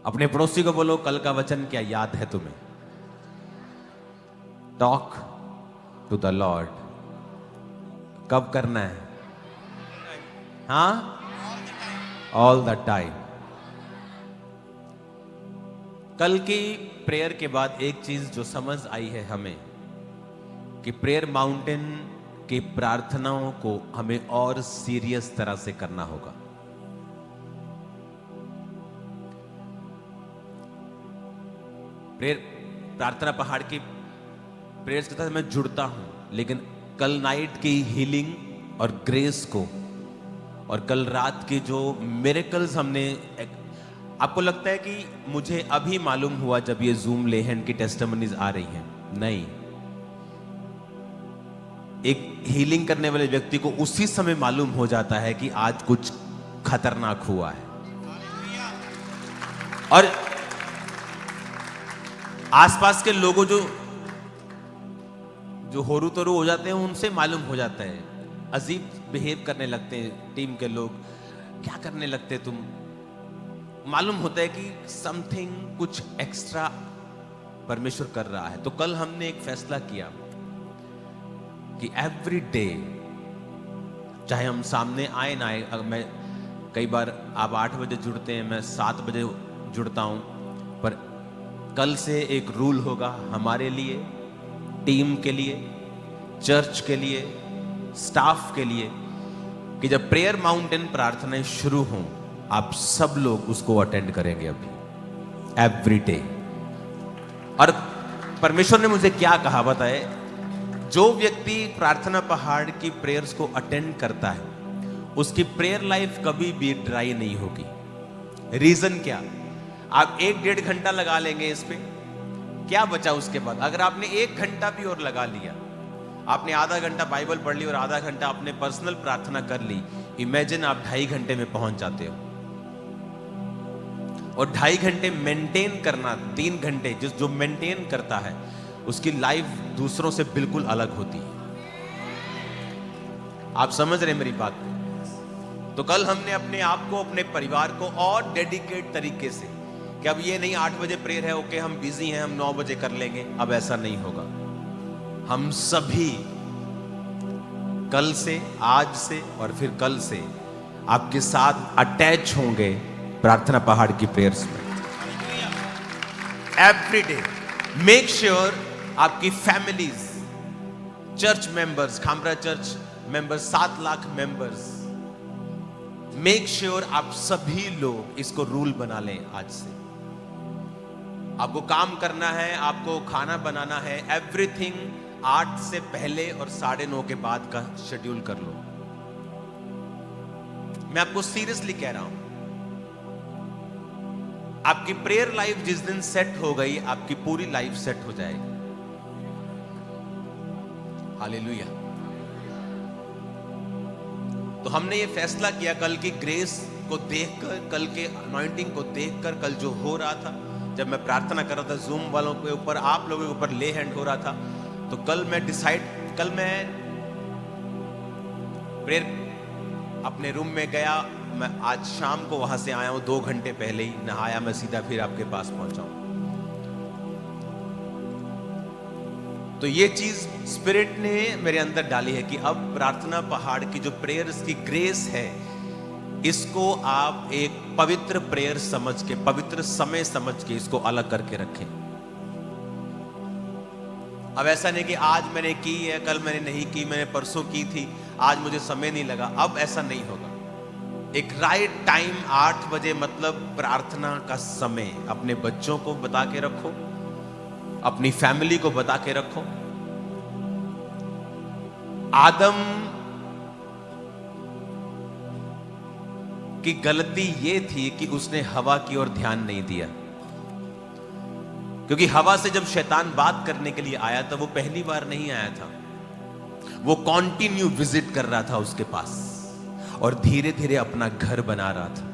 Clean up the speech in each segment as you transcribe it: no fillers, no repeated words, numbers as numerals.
अपने पड़ोसी को बोलो, कल का वचन क्या याद है तुम्हें? Talk to the Lord. कब करना है? हाँ, ऑल द टाइम। कल की प्रेयर के बाद एक चीज जो समझ आई है हमें, कि प्रेयर माउंटेन की प्रार्थनाओं को हमें और सीरियस तरह से करना होगा। प्रेयर प्रार्थना पहाड़ की प्रेयर्स के साथ मैं जुड़ता हूं, लेकिन कल नाइट की हीलिंग और ग्रेस को और कल रात की जो मिरेकल्स हमने, आपको लगता है कि मुझे अभी मालूम हुआ जब ये जूम लेहन की टेस्टिमनीज आ रही हैं? नहीं, एक हीलिंग करने वाले व्यक्ति को उसी समय मालूम हो जाता है कि आज कुछ खतरनाक हुआ है। और आसपास के लोगों जो होरू तोरू हो जाते हैं, उनसे मालूम हो जाता है, अजीब बिहेव करने लगते हैं टीम के लोग, क्या करने लगते तुम, मालूम होता है कि समथिंग कुछ एक्स्ट्रा परमेश्वर कर रहा है। तो कल हमने एक फैसला किया कि एवरी डे, चाहे हम सामने आए ना आए, मैं कई बार आप 8 बजे जुड़ते हैं, मैं 7 बजे जुड़ता हूं, पर कल से एक रूल होगा हमारे लिए, टीम के लिए, चर्च के लिए, स्टाफ के लिए, कि जब प्रेयर माउंटेन प्रार्थनाएं शुरू हों, आप सब लोग उसको अटेंड करेंगे अभी, एवरी डे। और परमेश्वर ने मुझे क्या कहा बताए, जो व्यक्ति प्रार्थना पहाड़ की प्रेयर्स को अटेंड करता है, उसकी प्रेयर लाइफ कभी भी ड्राई नहीं होगी। रीजन क्या? आप 1-1.5 घंटा लगा लेंगे इस पे, क्या बचा उसके बाद? अगर आपने 1 घंटा भी और लगा लिया, आपने आधा घंटा बाइबल पढ़ ली और आधा घंटा आपने पर्सनल प्रार्थना कर ली, इमेजिन आप 2.5 घंटे में पहुंच जाते हो। और 2.5 घंटे मेंटेन करना, 3 घंटे जो मेंटेन करता है उसकी लाइफ दूसरों से बिल्कुल अलग होती है। आप समझ रहे मेरी बात? तो कल हमने अपने आप को, अपने परिवार को और डेडिकेट तरीके से, कि अब ये नहीं 8 बजे प्रेयर है, ओके हम बिजी हैं, हम 9 बजे कर लेंगे, अब ऐसा नहीं होगा। हम सभी कल से, आज से और फिर कल से आपके साथ अटैच होंगे प्रार्थना पहाड़ की प्रेयर्स में। एवरी डे मेक श्योर आपकी families, church members, Khamra church members, 7 lakh members, make sure आप सभी लोग इसको रूल बना लें आज से। आपको काम करना है, आपको खाना बनाना है, एवरीथिंग 8 से पहले और 9:30 के बाद का शेड्यूल कर लो। मैं आपको सीरियसली कह रहा हूं, आपकी प्रेयर लाइफ जिस दिन सेट हो गई, आपकी पूरी लाइफ सेट हो जाएगी। हालेलुया। तो हमने ये फैसला किया, कल की ग्रेस को देखकर, कल के अनॉइंटिंग को देखकर, कल जो हो रहा था, जब मैं प्रार्थना कर रहा था जूम वालों के ऊपर, आप लोगों के ऊपर ले हैंड हो रहा था, तो कल मैं प्रेयर अपने रूम में गया। मैं आज शाम को वहां से आया हूं, 2 घंटे पहले ही नहाया, मैं सीधा फिर आपके पास पहुंचा हूं। तो ये चीज स्पिरिट ने मेरे अंदर डाली है कि अब प्रार्थना पहाड़ की जो प्रेयर्स की ग्रेस है, इसको आप एक पवित्र प्रेयर समझ के, पवित्र समय समझ के इसको अलग करके रखें। अब ऐसा नहीं कि आज मैंने की है, कल मैंने नहीं की, मैंने परसों की थी, आज मुझे समय नहीं लगा, अब ऐसा नहीं होगा। एक राइट टाइम 8 बजे मतलब प्रार्थना का समय अपने बच्चों को बता के रखो, अपनी फैमिली को बता के रखो। आदम की गलती ये थी कि उसने हवा की ओर ध्यान नहीं दिया, क्योंकि हवा से जब शैतान बात करने के लिए आया था, वो पहली बार नहीं आया था, वो कॉन्टिन्यू विजिट कर रहा था उसके पास और धीरे धीरे अपना घर बना रहा था।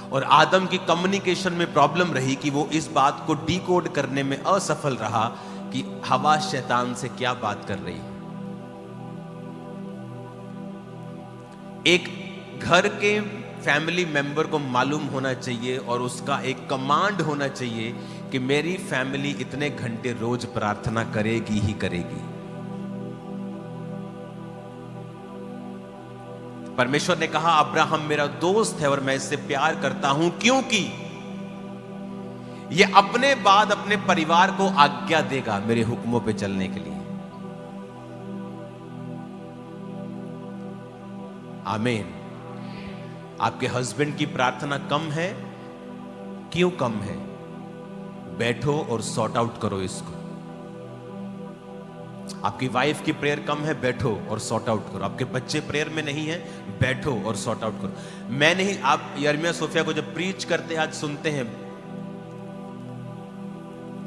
और आदम की कम्युनिकेशन में प्रॉब्लम रही कि वो इस बात को डिकोड करने में असफल रहा कि हवा शैतान से क्या बात कर रही है। एक घर के फैमिली मेंबर को मालूम होना चाहिए और उसका एक कमांड होना चाहिए कि मेरी फैमिली इतने घंटे रोज प्रार्थना करेगी ही करेगी। परमेश्वर ने कहा अब्राहम मेरा दोस्त है और मैं इससे प्यार करता हूं क्योंकि यह अपने बाद अपने परिवार को आज्ञा देगा मेरे हुक्मों पे चलने के लिए। आमीन। आपके हस्बैंड की प्रार्थना कम है, क्यों कम है? बैठो और सॉर्ट आउट करो इसको। आपकी वाइफ की प्रेयर कम है, बैठो और सॉर्ट आउट करो। आपके बच्चे प्रेयर में नहीं है, बैठो और सॉर्ट आउट करो। मैं नहीं, आप यर्मिया सोफिया को जब प्रीच करते आज सुनते हैं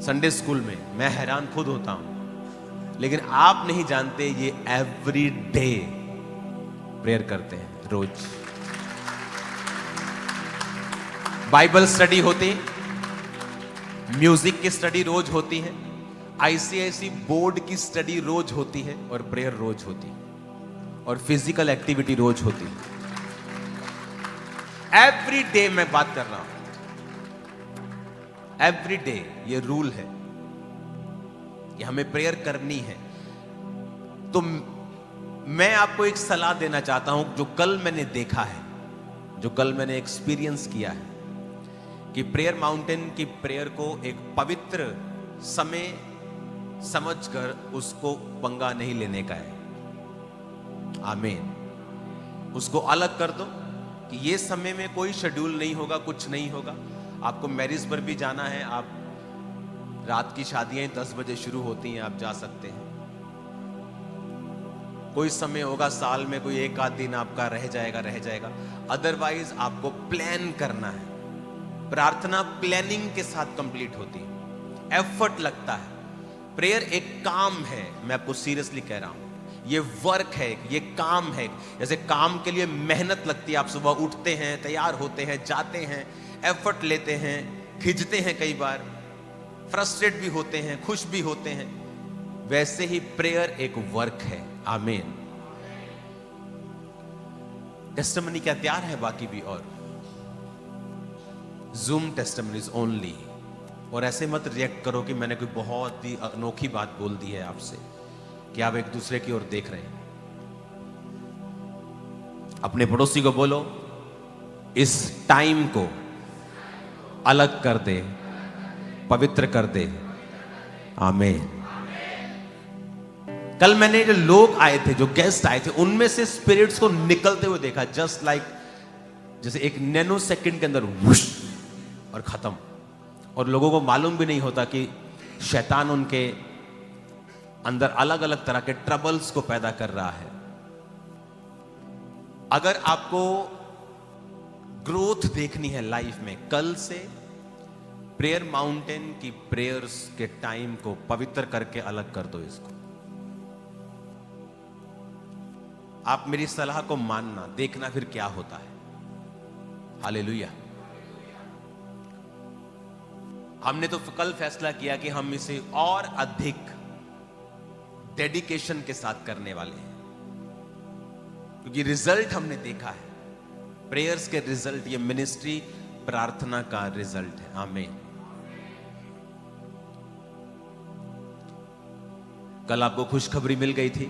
संडे स्कूल में, मैं हैरान खुद होता हूं। लेकिन आप नहीं जानते ये एवरी डे प्रेयर करते हैं, रोज। बाइबल स्टडी होती, म्यूजिक की स्टडी रोज होती है, आईसीआईसी बोर्ड की स्टडी रोज होती है और प्रेयर रोज होती है और फिजिकल एक्टिविटी रोज होती है। एवरी डे मैं बात कर रहा हूं, एवरी डे ये रूल है कि हमें प्रेयर करनी है। तो मैं आपको एक सलाह देना चाहता हूं जो कल मैंने देखा है, जो कल मैंने एक्सपीरियंस किया है कि प्रेयर माउंटेन की प्रेयर को एक पवित्र समय समझकर उसको पंगा नहीं लेने का है। आमीन। उसको अलग कर दो कि ये समय में कोई शेड्यूल नहीं होगा, कुछ नहीं होगा। आपको मैरिज पर भी जाना है, आप रात की शादियां 10 बजे शुरू होती हैं, आप जा सकते हैं। कोई समय होगा साल में, कोई एक आध दिन आपका रह जाएगा। अदरवाइज आपको प्लान करना है। प्रार्थना प्लानिंग के साथ कंप्लीट होती है, एफर्ट लगता है। प्रेयर एक काम है, मैं आपको सीरियसली कह रहा हूं। ये वर्क है, ये काम है। जैसे काम के लिए मेहनत लगती है, आप सुबह उठते हैं, तैयार होते हैं, जाते हैं, एफर्ट लेते हैं, खिंचते हैं, कई बार फ्रस्ट्रेट भी होते हैं, खुश भी होते हैं। वैसे ही प्रेयर एक वर्क है। आमीन। टेस्टिमनी क्या तैयार है? बाकी भी और जूम टेस्टिमनीज ओनली। और ऐसे मत रिएक्ट करो कि मैंने कोई बहुत ही अनोखी बात बोल दी है आपसे, कि आप एक दूसरे की ओर देख रहे हैं। अपने पड़ोसी को बोलो इस टाइम को अलग कर दे, पवित्र कर दे। आमीन। कल मैंने जो लोग आए थे, जो गेस्ट आए थे, उनमें से स्पिरिट्स को निकलते हुए देखा, जस्ट लाइक जैसे एक नैनो सेकंड के अंदर वुश और खत्म। और लोगों को मालूम भी नहीं होता कि शैतान उनके अंदर अलग अलग तरह के ट्रबल्स को पैदा कर रहा है। अगर आपको ग्रोथ देखनी है लाइफ में, कल से प्रेयर माउंटेन की प्रेयर्स के टाइम को पवित्र करके अलग कर दो इसको। आप मेरी सलाह को मानना, देखना फिर क्या होता है। हालेलुया। हमने तो कल फैसला किया कि हम इसे और अधिक डेडिकेशन के साथ करने वाले हैं, क्योंकि रिजल्ट हमने देखा है। प्रेयर्स के रिजल्ट, ये मिनिस्ट्री प्रार्थना का रिजल्ट है। आमीन। कल आपको खुशखबरी मिल गई थी,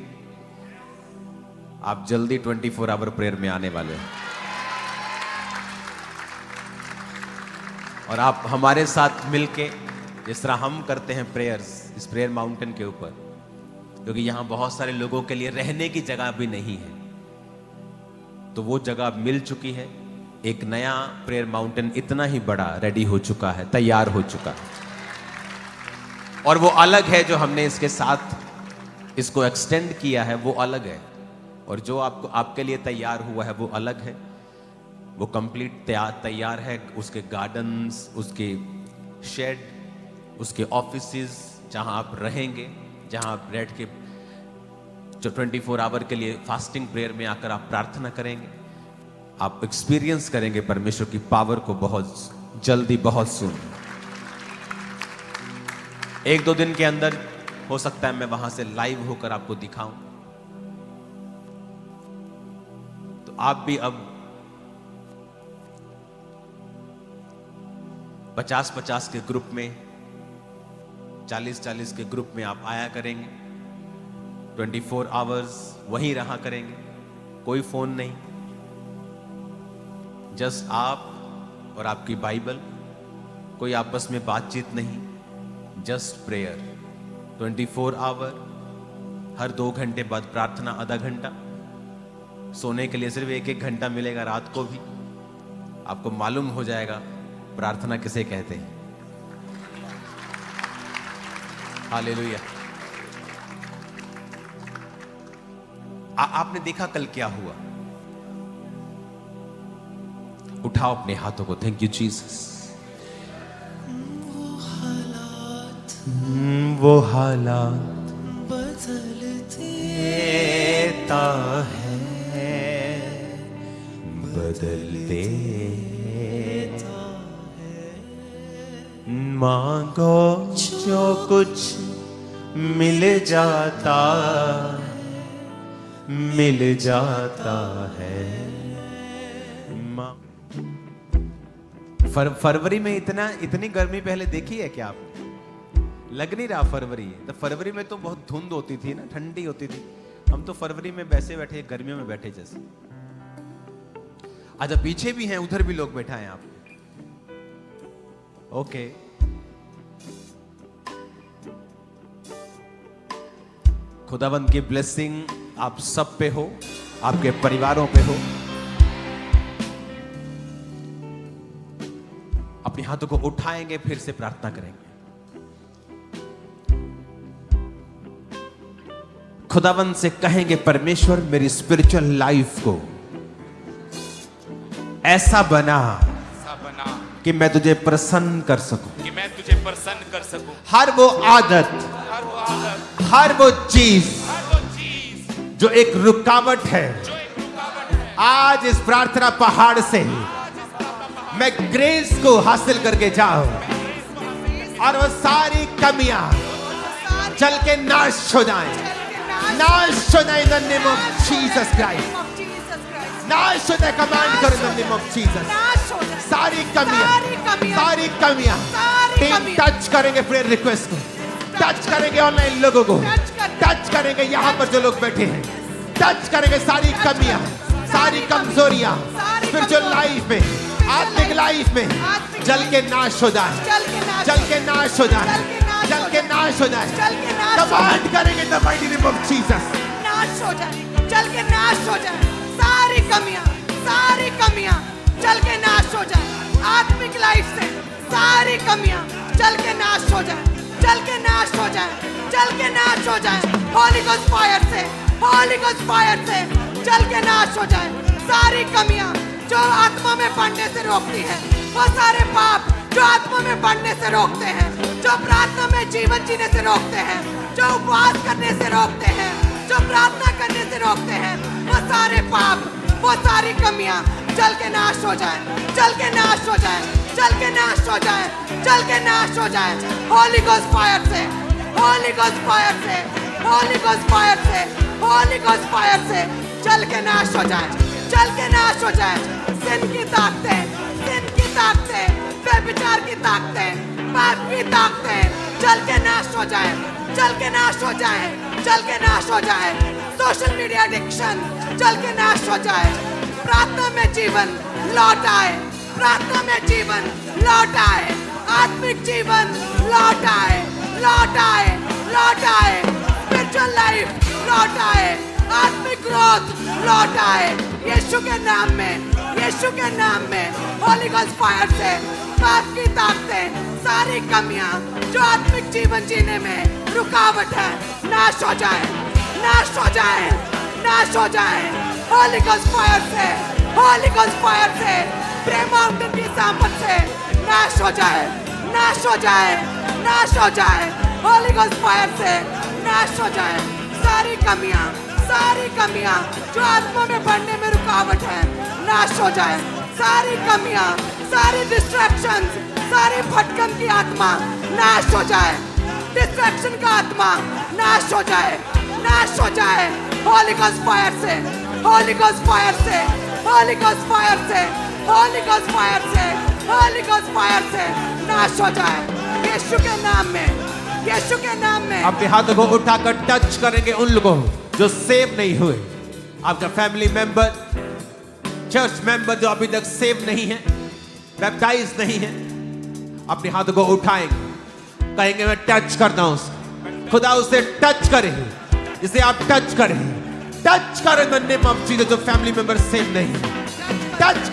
आप जल्दी 24 आवर प्रेयर में आने वाले हैं। और आप हमारे साथ मिलके जिस तरह हम करते हैं प्रेयर्स इस प्रेयर माउंटेन के ऊपर, क्योंकि यहां बहुत सारे लोगों के लिए रहने की जगह भी नहीं है, तो वो जगह मिल चुकी है। एक नया प्रेयर माउंटेन इतना ही बड़ा रेडी हो चुका है, तैयार हो चुका है। और वो अलग है, जो हमने इसके साथ इसको एक्सटेंड किया है वो अलग है, और जो आपको आपके लिए तैयार हुआ है वो अलग है। वो कंप्लीट तैयार है। उसके गार्डन्स, उसके शेड, उसके ऑफिसेस जहां आप रहेंगे, जहां आप बैठ के जो 24 आवर के लिए फास्टिंग प्रेयर में आकर आप प्रार्थना करेंगे, आप एक्सपीरियंस करेंगे परमेश्वर की पावर को बहुत जल्दी, बहुत सुन। 1-2 दिन के अंदर हो सकता है मैं वहां से लाइव होकर आपको दिखाऊं। तो आप भी अब 50-50 के ग्रुप में, 40-40 के ग्रुप में आप आया करेंगे। 24 आवर्स वहीं रहा करेंगे, कोई फोन नहीं, जस्ट आप और आपकी बाइबल, कोई आपस में बातचीत नहीं, जस्ट प्रेयर। 24 आवर, हर 2 घंटे बाद प्रार्थना, आधा घंटा। सोने के लिए सिर्फ 1-1 घंटा मिलेगा रात को भी। आपको मालूम हो जाएगा प्रार्थना किसे कहते हैं। हालेलुया। आपने देखा कल क्या हुआ? उठाओ अपने हाथों को। Thank you Jesus. वो हालात बदलता है, बदलते मांगो जो कुछ मिल जाता है। फरवरी में इतनी गर्मी पहले देखी है क्या आपने? लग नहीं रहा फरवरी है। तो फरवरी में तो बहुत धुंध होती थी ना, ठंडी होती थी। हम तो फरवरी में वैसे बैठे, गर्मियों में बैठे जैसे। अच्छा, पीछे भी हैं, उधर भी लोग बैठा हैं आप। ओके, खुदावंद की ब्लेसिंग आप सब पे हो, आपके परिवारों पे हो। अपने हाथों को उठाएंगे, फिर से प्रार्थना करेंगे। खुदावंद से कहेंगे, परमेश्वर मेरी स्पिरिचुअल लाइफ को ऐसा बना कि मैं तुझे प्रसन्न कर सकूं, हर वो आदत, हर वो चीज जो एक रुकावट है, आज इस प्रार्थना पहाड़ से मैं ग्रेस को हासिल करके जाऊं और वो सारी कमियां चल के नाश हो जाएं, नाश हो जाए in the name of Jesus Christ. नाश हो जाए, कमांड करो in the name of Jesus. सारी कमियां टीम टच करेंगे, प्रेयर रिक्वेस्ट को टच करेंगे, ऑनलाइन लोगों को टच करेंगे, यहां पर जो लोग बैठे हैं टच करेंगे। सारी कमियां, सारी कमजोरियां स्पिरिचुअल लाइफ में, आत्मिक लाइफ में जल के नाश हो जाए, जल के नाश हो जाए, जल के नाश हो जाए। कमांड करेंगे the mighty name of Jesus. नाश हो जाए, जल के नाश हो जाए। सारी कमियां जल के नाश हो जाए। आत्मिक लाइफ से सारी कमियां जल के नाश हो जाए, जल के नाश हो जाए, जल के नाश हो जाए। होली गोस्ट फायर से, होली गोस्ट फायर से जल के नाश हो जाए। सारी कमियां जो आत्मा में बढ़ने से रोकती है, वो सारे पाप जो आत्मा में बढ़ने से रोकते हैं, जो प्रार्थना में जीवन जीने से रोकते हैं, जो उपवास करने से रोकते हैं, जो प्रार्थना करने से रोकते हैं, वो सारे पाप, वो सारी कमियां जल के नाश हो जाए, जल के नाश हो जाए, जल के नाश हो जाए, जल के नाश हो जाए। होली गोस्ट फायर से, होली गोस्ट फायर से, होली गोस्ट फायर से, होली गोस्ट फायर से जल के नाश हो जाए, जल के नाश हो जाए। सिन की ताकतें, सिन की ताकतें, व्यभिचार की ताकतें, पाप की ताकतें जल के नाश हो जाए, जल के नाश हो जाए, जल के नाश हो जाए। सोशल मीडिया एडिक्शन जल के नाश हो जाए। प्रार्थना में जीवन लौट आए, प्रार्थना में जीवन लौट आए, आत्मिक जीवन लौट आए, लौट आए, लौट आए। स्पिरिचुअल लाइफ लौट आए, आत्मिक ग्रोथ लौट आए। यीशु के नाम में, यीशु के नाम में होली गोस्ट फायर से पाप की ताकतें, सारी कमियां जो आत्मिक जीवन जीने में रुकावट है, नाश हो जाए, नाश हो जाए, नाश हो जाए। होली गोस्ट फायर से, होली गोस्ट फायर से, प्रेम माउंटेन की सांपत से नाश हो जाए, नाश हो जाए, नाश हो जाए। होली गोस्ट फायर से नाश हो जाए। सारी कमियां, सारी कमियां जो आत्मा में बढ़ने में रुकावट है, नाश हो जाए। सारी कमियां, सारी डिस्ट्रैक्शंस, सारी भटकन की आत्मा नाश हो जाए। डिस्ट्रैक्शन का आत्मा नाश हो जाए, नाश हो जाए। होली गोस्ट फायर से, होली गोस्ट फायर से, होली गोस्ट फायर से, होली गोस्ट फायर से, होली गोस्ट फायर से नाश हो जाए यीशु के नाम में, यीशु के नाम में। अपने हाथों को उठाकर टच करेंगे उन लोगों जो सेव नहीं हुए। आपका फैमिली मेंबर, चर्च मेंबर जो अभी तक सेव नहीं है, बैप्टाइज नहीं है, अपने हाथों को उठाएंगे, कहेंगे मैं टच करता हूं उसको। खुदा उसे टच करे, जिसे आप टच करें, टच करें द नेम ऑफ जीसस। जो फैमिली मेंबर सेव नहीं है, टच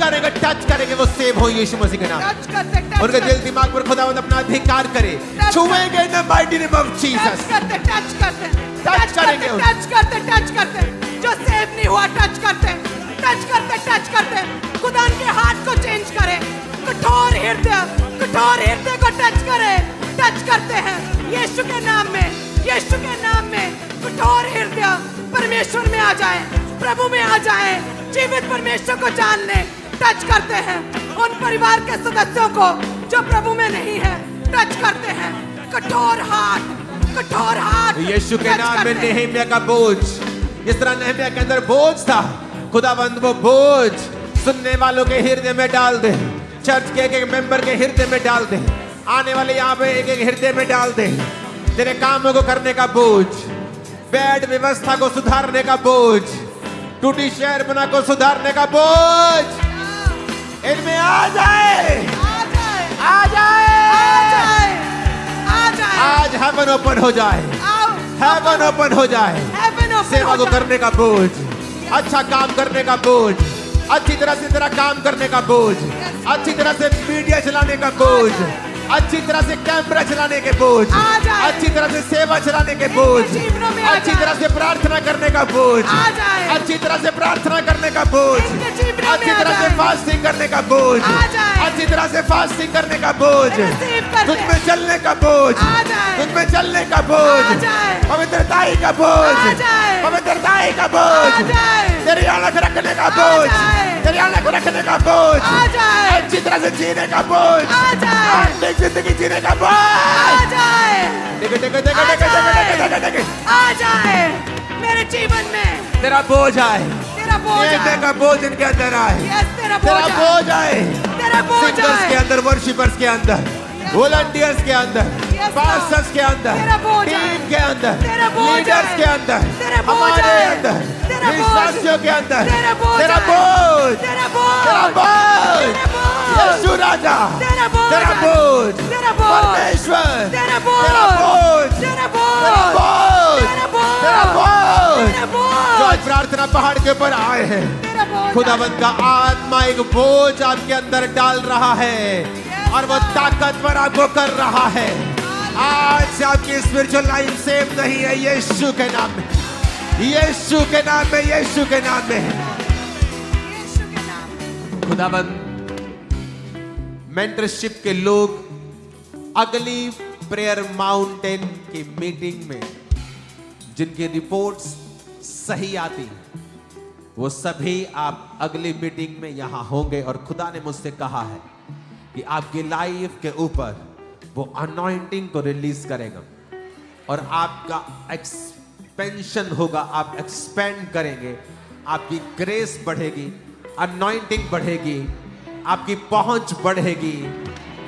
करेंगे वो सेव हो यीशु मसीह के नाम। टच करते, उनके दिल दिमाग पर खुदावंद अपना अधिकार करे, छुएंगे in the mighty name of Jesus. Touch करते, टच करेंगे, टच करते, जो सेव नहीं हुआ टच करते, खुदा के हाथ को चेंज करे, कठोर हृदय को टच करे, टच करते हैं यीशु के नाम में, कठोर हृदय परमेश्वर में आ जाए, प्रभु में आ जाए, जीवित परमेश्वर को जान ले। टच करते हैं उन परिवार के सदस्यों को जो प्रभु में नहीं है, टच करते हैं, कठोर हाथ यीशु के नाम में। नेहमिया का बोझ, जिस तरह नेहमिया के अंदर बोझ था, खुदावंद वो बोझ सुनने वालों के हृदय में डाल दे, चर्च के एक मेंबर के हृदय में डाल दे, आने वाले यहाँ पे एक हृदय में डाल दे। तेरे कामों को करने का बोझ, बैड व्यवस्था को सुधारने का बोझ, टूटी शहर बना को सुधारने का बोझ इनमें आ जाए। आज हेवन ओपन हो जाए, हेवन ओपन हो जाए। सेवा को करने का बोझ, अच्छा काम करने का बोझ, अच्छी तरह से तेरा काम करने का बोझ, अच्छी तरह से मीडिया चलाने का बोझ, अच्छी तरह से कैमरा चलाने के बोझ, अच्छी तरह से सेवा चलाने के बोझ, अच्छी तरह से प्रार्थना करने का बोझ, अच्छी तरह से प्रार्थना करने का बोझ, अच्छी तरह से फास्टिंग करने का बोझ, अच्छी तरह से फास्टिंग करने का बोझ, तुझ में चलने का बोझ, तुझ में चलने का बोझ, पवित्रताई का बोझ, पवित्रताई का बोझ, तेरी अलग रखने का बोझ, तेरी अलग रखने का बोझ, अच्छी तरह से जीने का बोझ, आत्मिक जिंदगी जीने का बोझ आ जाए मेरे जीवन में। तेरा बोझ आए, तेरा बोझ आए, का बोझ इनके अंदर आए, तेरा बोझ आए, तेरा बोझ सिंगर्स के आए, अंदर, वर्शिपर्स के अंदर, वॉलंटियर्स के अंदर, पास्टर्स के अंदर, टीम के अंदर, लीडर्स के अंदर, हमारे अंदर, विश्वासियों के अंदर, तेरा बोझ, तेरा बोझ, यीशु राजा, तेरा बोझ, परमेश्वर, तेरा बोझ, तेरा बोझ, जो आज प्रार्थना पहाड़ के ऊपर आए हैं, खुदावंद का आत्मा एक बोझ आपके अंदर डाल रहा है और वो ताकतवर आपको कर रहा है। आज से आपकी स्पिरिचुअल लाइफ सेव नहीं है, यीशु के नाम में, यीशु के नाम में, यीशु के नाम में। खुदावंद मेंटरशिप के लोग अगली प्रेयर माउंटेन की मीटिंग में जिनकी रिपोर्ट्स सही आती, वो सभी आप अगली मीटिंग में यहां होंगे। और खुदा ने मुझसे कहा है कि आपकी लाइफ के ऊपर वो अनॉइंटिंग को रिलीज करेगा और आपका एक्सपेंशन होगा, आप एक्सपेंड करेंगे, आपकी ग्रेस बढ़ेगी, अनॉइंटिंग बढ़ेगी, आपकी पहुंच बढ़ेगी,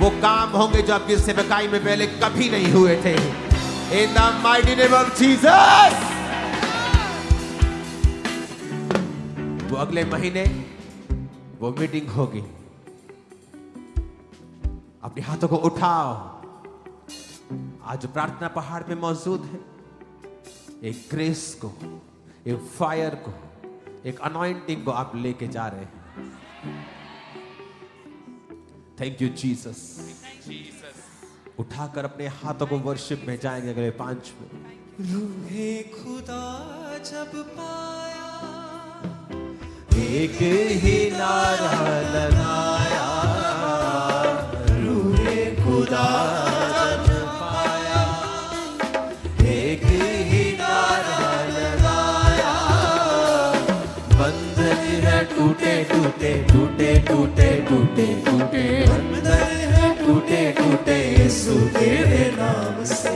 वो काम होंगे जो आपकी सेवकाई में पहले कभी नहीं हुए थे। इन the mighty name of Jesus. वो अगले महीने वो मीटिंग होगी। अपने हाथों को उठाओ। आज प्रार्थना पहाड़ पे मौजूद है, एक ग्रेस को, एक फायर को, एक अनॉइंटिंग को आप लेके जा रहे हैं। Thank you Jesus. उठाकर अपने हाथों को वर्शिप में जाएंगे अगले 5 मिनट। रूहे खुदा जब पाया, एक ही नारा लगाया, रूहे खुदा जब पाया, एक ही नारा लगाया, बंधन है टूटे टूटे टूटे टूटे टूटे टूटे, बंधन है टूटे टूटे यीशु तेरे नाम से।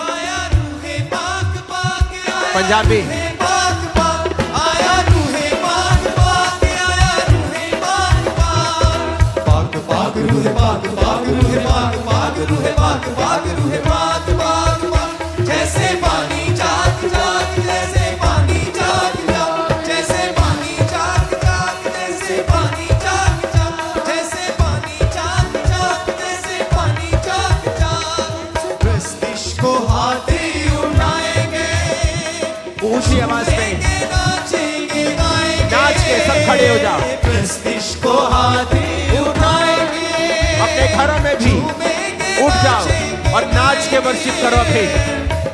आया रूहे पाक पाक, आया पंजाबी रूहे पाक पाक, आया रूहे पाक पाक, आया रूहे पाक पाक, पाक पाक रूहे बाग बाग रूहे बाग बाग रूहे बाग बाग रूहे बाग बाग बाग जैसे पानी जाग जाग जैसे पानी जाग जाग जैसे पानी जाग जाग जैसे पानी जाग जाग जैसे पानी जाग जाग जैसे पानी जाग जाग प्रस्तिश को हाथी उठाएंगे ऊंची आवाज में नाचेंगे गाएंगे नाच के सब खड़े हो जाओ प्रस्तिश को हाथी उठाएंगे अपने घरों में भी उठ जाओ और नाच के वर्शिप करो फिर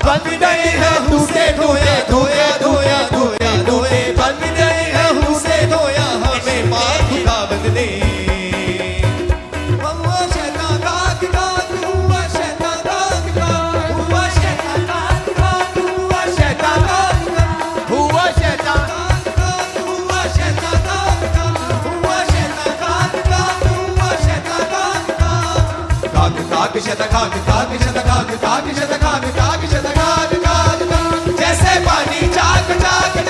बंधन है टूटे धोया धोया धोया धोया धोए बंधन है टूटे धोया हमें माथ का बदले हुआ शैतान काक काक हुआ शैतान काक काक हुआ शैतान काक काक हुआ शैतान काक काक हुआ शैतान हुआ शैतान काक काक हुआ शैतान काक काक हुआ शैतान काक काक काक शैतान काक काक शैतान काक काक शैतान काक काक शैतान काक काक जैसे पानी जाग जाग